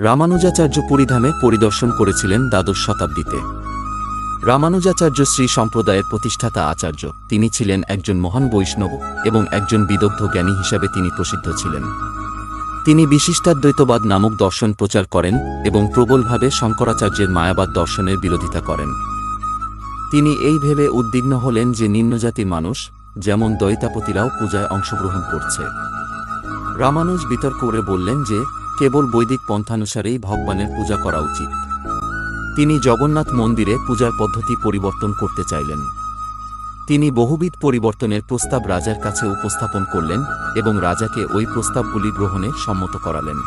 রামানুজাচার্য পুরীধামে পরিদর্শন করেছিলেন দ্বাদশ শতাব্দীতে। রামানুজাচার্য শ্রী সম্প্রদায়ের প্রতিষ্ঠাতা আচার্য। তিনি ছিলেন একজন মহান বৈষ্ণব এবং একজন বিদগ্ধ জ্ঞানী হিসাবে তিনি প্রসিদ্ধ ছিলেন। তিনি বিশিষ্টাদ্বৈতবাদ নামক দর্শন প্রচার করেন এবং প্রবলভাবে শঙ্করাচার্যের মায়াবাদ দর্শনের বিরোধিতা করেন। তিনি এই ভেবে উদ্বিগ্ন হলেন যে নিম্নজাতির মানুষ, যেমন দয়িতাপতিরাও পূজায় অংশগ্রহণ করছে। রামানুজ বিতর্ক করে বললেন যে কেবল বৈদিক পন্থানুসারেই ভগবানের পূজা করা উচিত। তিনি জগন্নাথ মন্দিরে পূজার পদ্ধতি পরিবর্তন করতে চাইলেন। তিনি বহুবিধ পরিবর্তনের প্রস্তাব রাজার কাছে উপস্থাপন করলেন এবং রাজাকে ওই প্রস্তাবগুলি গ্রহণে সম্মত করালেন।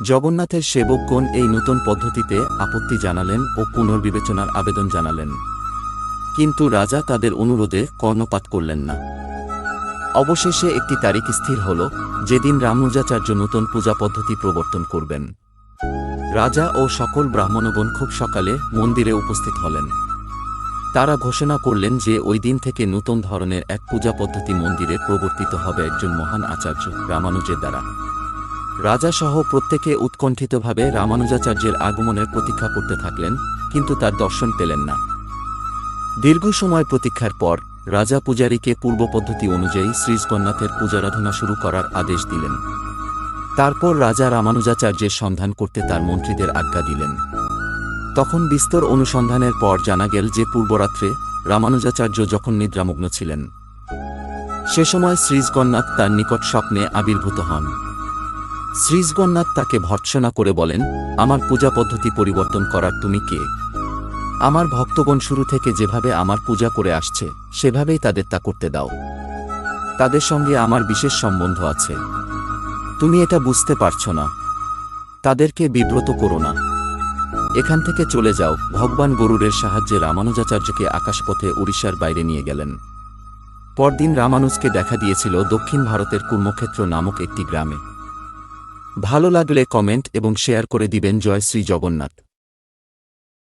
জগন্নাথের সেবকগণ এই নতুন পদ্ধতিতে আপত্তি জানালেন ও পুনর্বিবেচনার আবেদন জানালেন, কিন্তু রাজা তাদের অনুরোধে কর্ণপাত করলেন না। অবশেষে একটি তারিখ স্থির হল, যেদিন রামানুজাচার্য নতুন পূজা পদ্ধতি প্রবর্তন করবেন। রাজা ও সকল ব্রাহ্মণগণ খুব সকালে মন্দিরে উপস্থিত হলেন। তারা ঘোষণা করলেন যে ওই দিন থেকে নতুন ধরনের এক পূজা পদ্ধতি মন্দিরে প্রবর্তিত হবে একজন মহান আচার্য রামানুজের দ্বারা। রাজা সহ প্রত্যেকে উৎকণ্ঠিতভাবে রামানুজাচার্যের আগমনের প্রতীক্ষা করতে থাকলেন, কিন্তু তার দর্শন পেলেন না। দীর্ঘ সময় প্রতীক্ষার পর রাজা পূজারীকে পূর্ব পদ্ধতি অনুযায়ী শ্রীজগন্নাথের পূজারাধনা শুরু করার আদেশ দিলেন। তারপর রাজা রামানুজাচার্যের সন্ধান করতে তার মন্ত্রীদের আজ্ঞা দিলেন। তখন বিস্তর অনুসন্ধানের পর জানা গেল যে পূর্বরাত্রে রামানুজাচার্য যখন নিদ্রামগ্ন ছিলেন, সে সময় শ্রীজগন্নাথ তার নিকট স্বপ্নে আবির্ভূত হন। শ্রীজগন্নাথ তাকে ভর্ৎসনা করে বলেন, আমার পূজা পদ্ধতি পরিবর্তন করার তুমি কে? আমার ভক্তগণ শুরু থেকে যেভাবে আমার পূজা করে আসছে সেভাবেই তাদের তা করতে দাও। তাদের সঙ্গে আমার বিশেষ সম্বন্ধ আছে। তুমি এটা বুঝতে পারছো না। তাদেরকে বিব্রত করো না। এখান থেকে চলে যাও। ভগবান গরুড়ের সাহায্যে রামানুজাচার্যকে আকাশপথে উড়িষ্যার বাইরে নিয়ে গেলেন। পরদিন রামানুজকে দেখা দিয়েছিল দক্ষিণ ভারতের কুর্মক্ষেত্র নামক একটি গ্রামে। ভালো লাগলে কমেন্ট এবং শেয়ার করে দিবেন। জয় শ্রী জগন্নাথ।